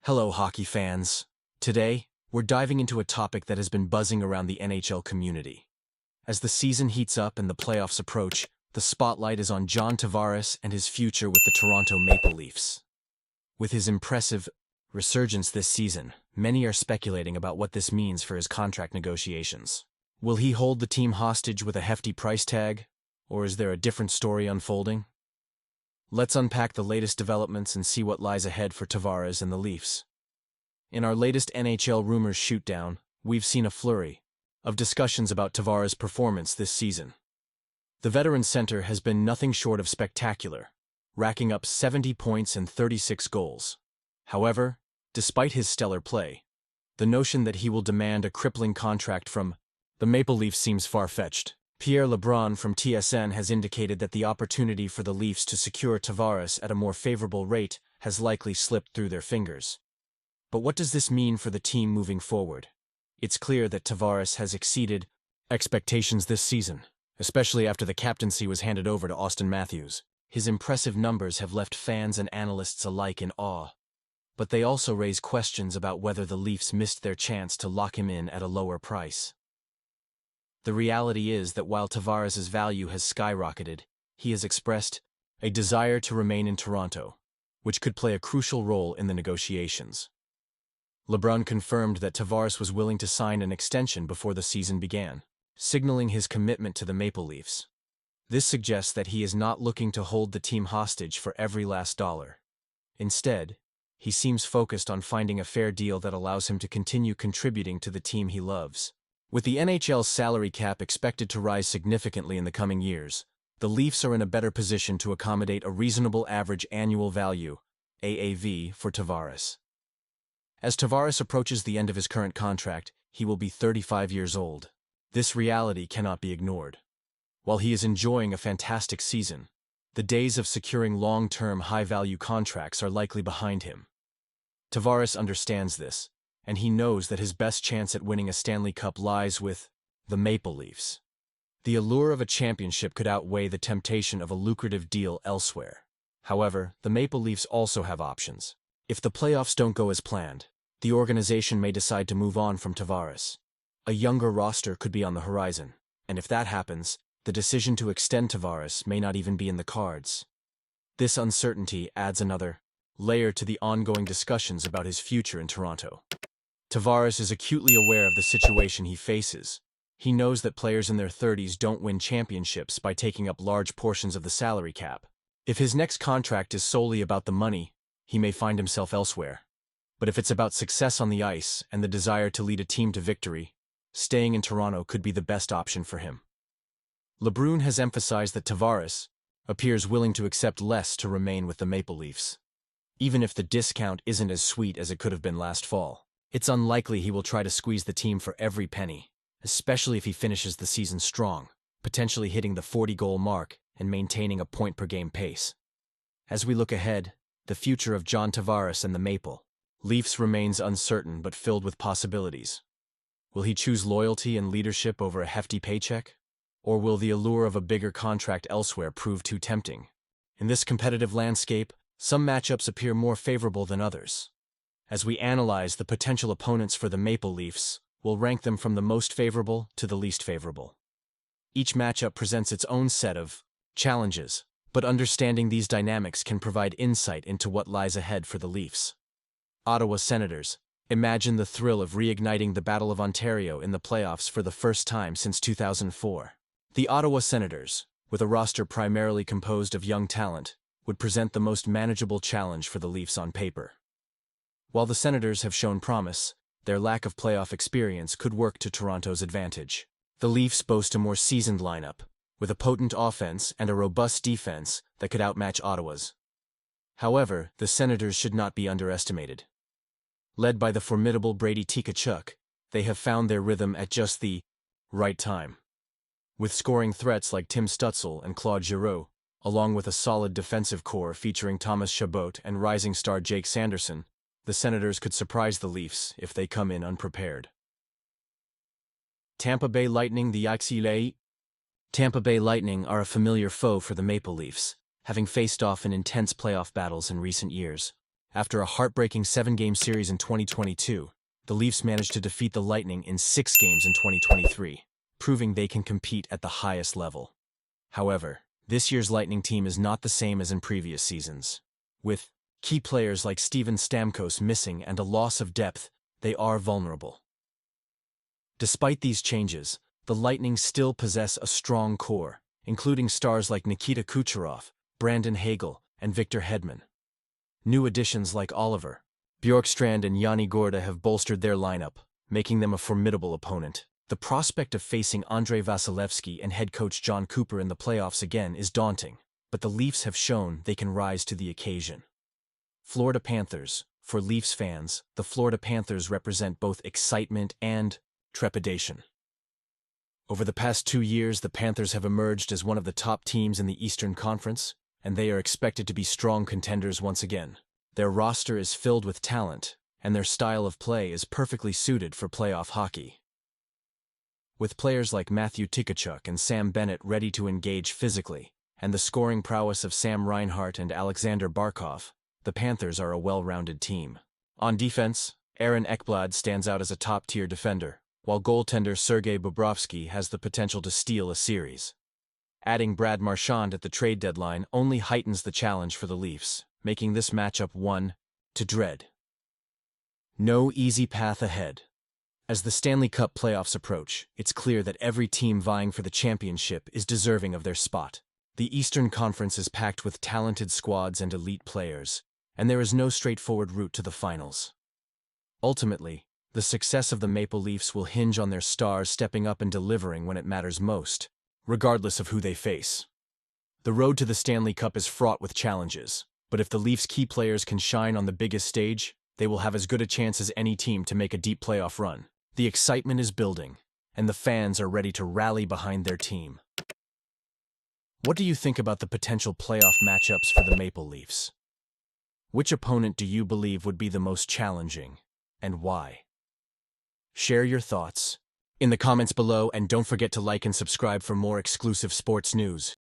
Hello, hockey fans. Today, we're diving into a topic that has been buzzing around the NHL community. As the season heats up and the playoffs approach, the spotlight is on John Tavares and his future with the Toronto Maple Leafs. With his impressive resurgence this season, many are speculating about what this means for his contract negotiations. Will he hold the team hostage with a hefty price tag, or is there a different story unfolding? Let's unpack the latest developments and see what lies ahead for Tavares and the Leafs. In our latest NHL Rumours shootdown, we've seen a flurry of discussions about Tavares' performance this season. The veteran center has been nothing short of spectacular, racking up 70 points and 36 goals. However, despite his stellar play, the notion that he will demand a crippling contract from the Maple Leafs seems far-fetched. Pierre LeBrun from TSN has indicated that the opportunity for the Leafs to secure Tavares at a more favorable rate has likely slipped through their fingers. But what does this mean for the team moving forward? It's clear that Tavares has exceeded expectations this season, especially after the captaincy was handed over to Auston Matthews. His impressive numbers have left fans and analysts alike in awe. But they also raise questions about whether the Leafs missed their chance to lock him in at a lower price. The reality is that while Tavares' value has skyrocketed, he has expressed a desire to remain in Toronto, which could play a crucial role in the negotiations. LeBrun confirmed that Tavares was willing to sign an extension before the season began, signaling his commitment to the Maple Leafs. This suggests that he is not looking to hold the team hostage for every last dollar. Instead, he seems focused on finding a fair deal that allows him to continue contributing to the team he loves. With the NHL's salary cap expected to rise significantly in the coming years, the Leafs are in a better position to accommodate a reasonable average annual value, AAV, for Tavares. As Tavares approaches the end of his current contract, he will be 35 years old. This reality cannot be ignored. While he is enjoying a fantastic season, the days of securing long-term, high-value contracts are likely behind him. Tavares understands this, and he knows that his best chance at winning a Stanley Cup lies with the Maple Leafs. The allure of a championship could outweigh the temptation of a lucrative deal elsewhere. However, the Maple Leafs also have options. If the playoffs don't go as planned, the organization may decide to move on from Tavares. A younger roster could be on the horizon, and if that happens, the decision to extend Tavares may not even be in the cards. This uncertainty adds another layer to the ongoing discussions about his future in Toronto. Tavares is acutely aware of the situation he faces. He knows that players in their 30s don't win championships by taking up large portions of the salary cap. If his next contract is solely about the money, he may find himself elsewhere. But if it's about success on the ice and the desire to lead a team to victory, staying in Toronto could be the best option for him. LeBrun has emphasized that Tavares appears willing to accept less to remain with the Maple Leafs. Even if the discount isn't as sweet as it could have been last fall, it's unlikely he will try to squeeze the team for every penny, especially if he finishes the season strong, potentially hitting the 40-goal mark and maintaining a point-per-game pace. As we look ahead, the future of John Tavares and the Maple Leafs remains uncertain but filled with possibilities. Will he choose loyalty and leadership over a hefty paycheck? Or will the allure of a bigger contract elsewhere prove too tempting? In this competitive landscape, some matchups appear more favorable than others. As we analyze the potential opponents for the Maple Leafs, we'll rank them from the most favorable to the least favorable. Each matchup presents its own set of challenges, but understanding these dynamics can provide insight into what lies ahead for the Leafs. Ottawa Senators. Imagine the thrill of reigniting the Battle of Ontario in the playoffs for the first time since 2004. The Ottawa Senators, with a roster primarily composed of young talent, would present the most manageable challenge for the Leafs on paper. While the Senators have shown promise, their lack of playoff experience could work to Toronto's advantage. The Leafs boast a more seasoned lineup, with a potent offense and a robust defense that could outmatch Ottawa's. However, the Senators should not be underestimated. Led by the formidable Brady Tkachuk, they have found their rhythm at just the right time. With scoring threats like Tim Stützle and Claude Giroux, along with a solid defensive core featuring Thomas Chabot and rising star Jake Sanderson, the Senators could surprise the Leafs if they come in unprepared. Tampa Bay Lightning. The Tampa Bay Lightning are a familiar foe for the Maple Leafs, having faced off in intense playoff battles in recent years. After a heartbreaking 7-game series in 2022, the Leafs managed to defeat the Lightning in 6 games in 2023, proving they can compete at the highest level. However, this year's Lightning team is not the same as in previous seasons. With key players like Steven Stamkos missing and a loss of depth, they are vulnerable. Despite these changes, the Lightning still possess a strong core, including stars like Nikita Kucherov, Brandon Hagel, and Victor Hedman. New additions like Oliver Bjorkstrand and Yanni Gorda have bolstered their lineup, making them a formidable opponent. The prospect of facing Andrei Vasilevsky and head coach John Cooper in the playoffs again is daunting, but the Leafs have shown they can rise to the occasion. Florida Panthers. For Leafs fans, the Florida Panthers represent both excitement and trepidation. Over the past 2 years, the Panthers have emerged as one of the top teams in the Eastern Conference, and they are expected to be strong contenders once again. Their roster is filled with talent, and their style of play is perfectly suited for playoff hockey. With players like Matthew Tkachuk and Sam Bennett ready to engage physically, and the scoring prowess of Sam Reinhart and Alexander Barkov, the Panthers are a well-rounded team. On defense, Aaron Ekblad stands out as a top-tier defender, while goaltender Sergei Bobrovsky has the potential to steal a series. Adding Brad Marchand at the trade deadline only heightens the challenge for the Leafs, making this matchup one to dread. No easy path ahead. As the Stanley Cup playoffs approach, it's clear that every team vying for the championship is deserving of their spot. The Eastern Conference is packed with talented squads and elite players, and there is no straightforward route to the finals. Ultimately, the success of the Maple Leafs will hinge on their stars stepping up and delivering when it matters most, regardless of who they face. The road to the Stanley Cup is fraught with challenges, but if the Leafs' key players can shine on the biggest stage, they will have as good a chance as any team to make a deep playoff run. The excitement is building, and the fans are ready to rally behind their team. What do you think about the potential playoff matchups for the Maple Leafs? Which opponent do you believe would be the most challenging, and why? Share your thoughts in the comments below, and don't forget to like and subscribe for more exclusive sports news.